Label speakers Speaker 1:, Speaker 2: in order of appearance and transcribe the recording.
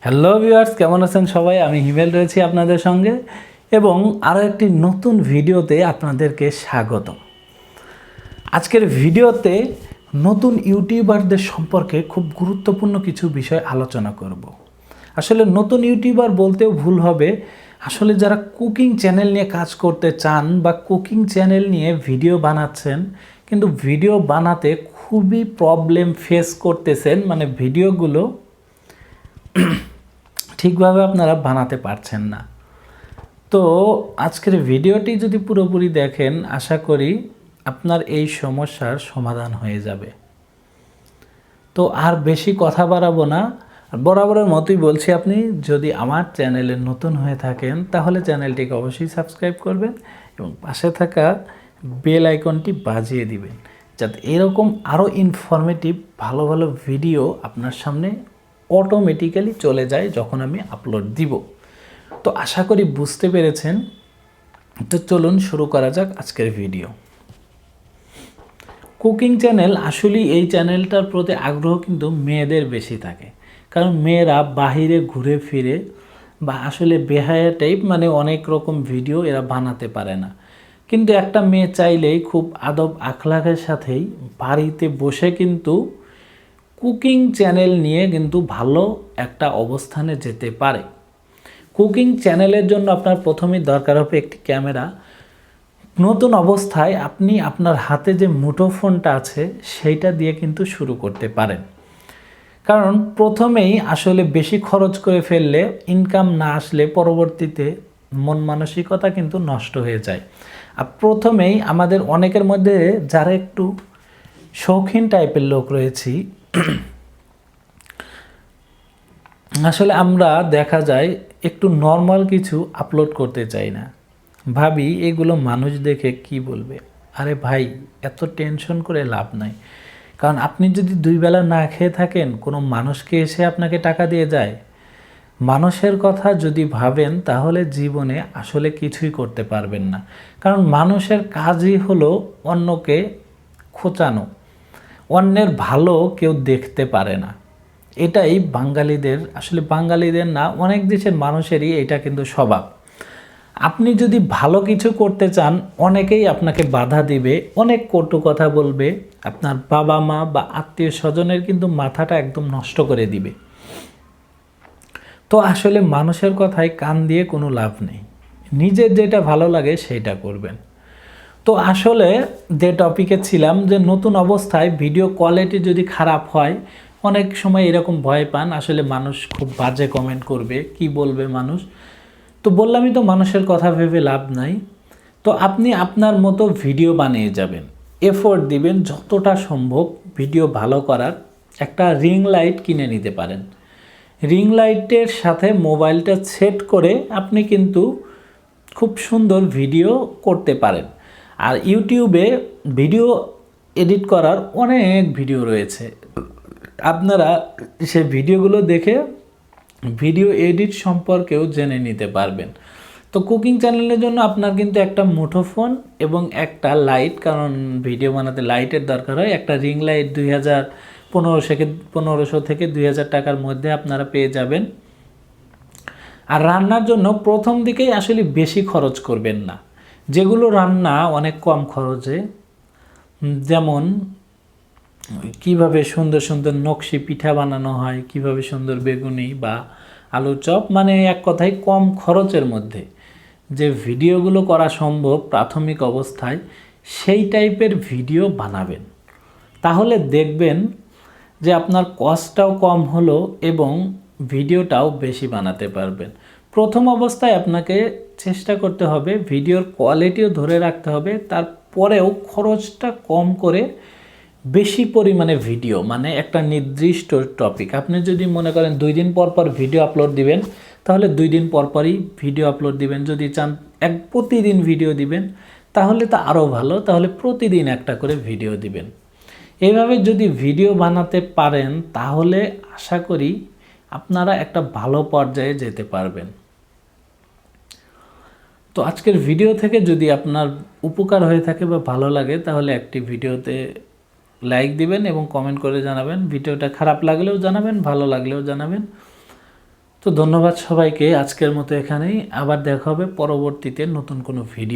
Speaker 1: Hello viewers, কেমন আছেন সবাই? আমি হিমেল রয়েছি আপনাদের সঙ্গে এবং আরও একটি নতুন ভিডিওতে আপনাদেরকে স্বাগত। আজকের ভিডিওতে নতুন ইউটিউবারদের সম্পর্কে খুব গুরুত্বপূর্ণ কিছু বিষয় আলোচনা করব। আসলে নতুন ইউটিউবার বলতেও ভুল হবে, আসলে যারা কুকিং চ্যানেল নিয়ে কাজ করতে চান বা কুকিং চ্যানেল নিয়ে ভিডিও বানাচ্ছেন কিন্তু ভিডিও বানাতে খুবই প্রবলেম ফেস করতেছেন, মানে ভিডিওগুলো ঠিকভাবে আপনারা বানাতে পারছেন না। তো আজকের ভিডিওটি যদি পুরোপুরি দেখেন, আশা করি আপনার এই সমস্যার সমাধান হয়ে যাবে। তো আর বেশি কথা বাড়াবো না, বরাবরের মতোই বলছি, আপনি যদি আমার চ্যানেলে নতুন হয়ে থাকেন তাহলে চ্যানেলটিকে অবশ্যই সাবস্ক্রাইব করবেন এবং পাশে থাকা বেল আইকনটি বাজিয়ে দিবেন, যাতে এরকম আরও ইনফরমেটিভ ভালো ভালো ভিডিও আপনার সামনে অটোমেটিক্যালি চলে যায় যখন আমি আপলোড দিব। তো আশা করি বুঝতে পেরেছেন। তো চলুন শুরু করা যাক আজকের ভিডিও। কুকিং চ্যানেল, আসলে এই চ্যানেলটার প্রতি আগ্রহ কিন্তু মেয়েদের বেশি থাকে, কারণ মেয়েরা বাহিরে ঘুরে ফিরে বা আসলে বেহায়া টাইপ, মানে অনেক রকম ভিডিও এরা বানাতে পারে না। কিন্তু একটা মেয়ে চাইলেই খুব আদব আখলাকের সাথেই বাড়িতে বসে কিন্তু কুকিং চ্যানেল নিয়ে কিন্তু ভালো একটা অবস্থানে যেতে পারে। কুকিং চ্যানেলের জন্য আপনার প্রথমেই দরকার হবে একটি ক্যামেরা। নতুন অবস্থায় আপনি আপনার হাতে যে মুঠোফোনটা আছে সেইটা দিয়ে কিন্তু শুরু করতে পারেন, কারণ প্রথমেই আসলে বেশি খরচ করে ফেললে ইনকাম না আসলে পরবর্তীতে মন মানসিকতা কিন্তু নষ্ট হয়ে যায়। আর প্রথমেই আমাদের অনেকের মধ্যে যারা একটু শৌখিন টাইপের লোক রয়েছি, আসলে আমরা দেখা যায় একটু নর্মাল কিছু আপলোড করতে চাই না, ভাবি এগুলো মানুষ দেখে কি বলবে। আরে ভাই, এত টেনশন করে লাভ নাই, কারণ আপনি যদি দুই বেলা না খেয়ে থাকেন, কোনো মানুষকে এসে আপনাকে টাকা দিয়ে যায়? মানুষের কথা যদি ভাবেন তাহলে জীবনে আসলে কিছুই করতে পারবেন না, কারণ মানুষের কাজই হলো অন্যকে খোঁচানো, অন্যের ভালো কেউ দেখতে পারে না। এটাই বাঙালিদের, আসলে বাঙালিদের না, অনেক দেশের মানুষেরই এটা কিন্তু স্বভাব। আপনি যদি ভালো কিছু করতে চান, অনেকেই আপনাকে বাধা দিবে, অনেক কটু কথা বলবে, আপনার বাবা মা বা আত্মীয় স্বজনের কিন্তু মাথাটা একদম নষ্ট করে দিবে। তো আসলে মানুষের কথায় কান দিয়ে কোনো লাভ নেই, নিজের যেটা ভালো লাগে সেইটা করবেন। তো আসলে যে টপিকে ছিলাম, যে নতুন অবস্থায় ভিডিও কোয়ালিটি যদি খারাপ হয়, অনেক সময় এরকম ভয় পান, আসলে মানুষ খুব বাজে কমেন্ট করবে, কি বলবে মানুষ। তো বললামই তো, মানুষের কথা ভেবে লাভ নাই। তো আপনি আপনার মতো ভিডিও বানিয়ে যাবেন, এফোর্ট দিবেন যতটা সম্ভব ভিডিও ভালো করার। একটা রিং লাইট কিনে নিতে পারেন, রিং লাইটের সাথে মোবাইলটা সেট করে আপনি কিন্তু খুব সুন্দর ভিডিও করতে পারেন। আর ইউটিউবে ভিডিও এডিট করার অনেক ভিডিও রয়েছে, আপনারা সেই ভিডিওগুলো দেখে ভিডিও এডিট সম্পর্কেও জেনে নিতে পারবেন। তো কুকিং চ্যানেলের জন্য আপনার কিন্তু একটা মুঠোফোন এবং একটা লাইট, কারণ ভিডিও বানাতে লাইটের দরকার হয়। একটা রিং লাইট 1500 থেকে 2000 টাকার মধ্যে আপনারা পেয়ে যাবেন। আর রান্নার জন্য প্রথম দিকেই আসলে বেশি খরচ করবেন না, যেগুলো রান্না অনেক কম খরচে, যেমন কিভাবে সুন্দর সুন্দর নকশি পিঠা বানানো হয়, কিভাবে সুন্দর বেগুনি বা আলুর চপ, মানে এক কথায় কম খরচের মধ্যে যে ভিডিওগুলো করা সম্ভব প্রাথমিক অবস্থায়, সেই টাইপের ভিডিও বানাবেন। তাহলে দেখবেন যে আপনার কস্টটাও কম হলো এবং ভিডিওটাও বেশি বানাতে পারবেন। প্রথম অবস্থায় আপনাকে চেষ্টা করতে হবে ভিডিওর কোয়ালিটিও ধরে রাখতে হবে, তারপরেও খরচটা কম করে বেশি পরিমাণে ভিডিও, মানে একটা নির্দিষ্ট টপিক, আপনি যদি মনে করেন 2 দিন পর পর ভিডিও আপলোড দিবেন, তাহলে 2 দিন পর পরই ভিডিও আপলোড দিবেন। যদি চান প্রতিদিন ভিডিও দিবেন তাহলে তো আরও ভালো, তাহলে প্রতিদিন একটা করে ভিডিও দিবেন। এইভাবে যদি ভিডিও বানাতে পারেন তাহলে আশা করি আপনারা একটা ভালো পর্যায়ে যেতে পারবেন। তো আজকের ভিডিও থেকে যদি আপনার উপকার হয়ে থাকে বা ভালো লাগে, তাহলে একটি ভিডিওতে লাইক দিবেন এবং কমেন্ট করে জানাবেন। ভিডিওটা খারাপ লাগলেও জানাবেন, ভালো লাগলেও জানাবেন। তো ধন্যবাদ সবাইকে, আজকের মতো এখানেই, আবার দেখা হবে পরবর্তীতে নতুন কোনো ভিডিও।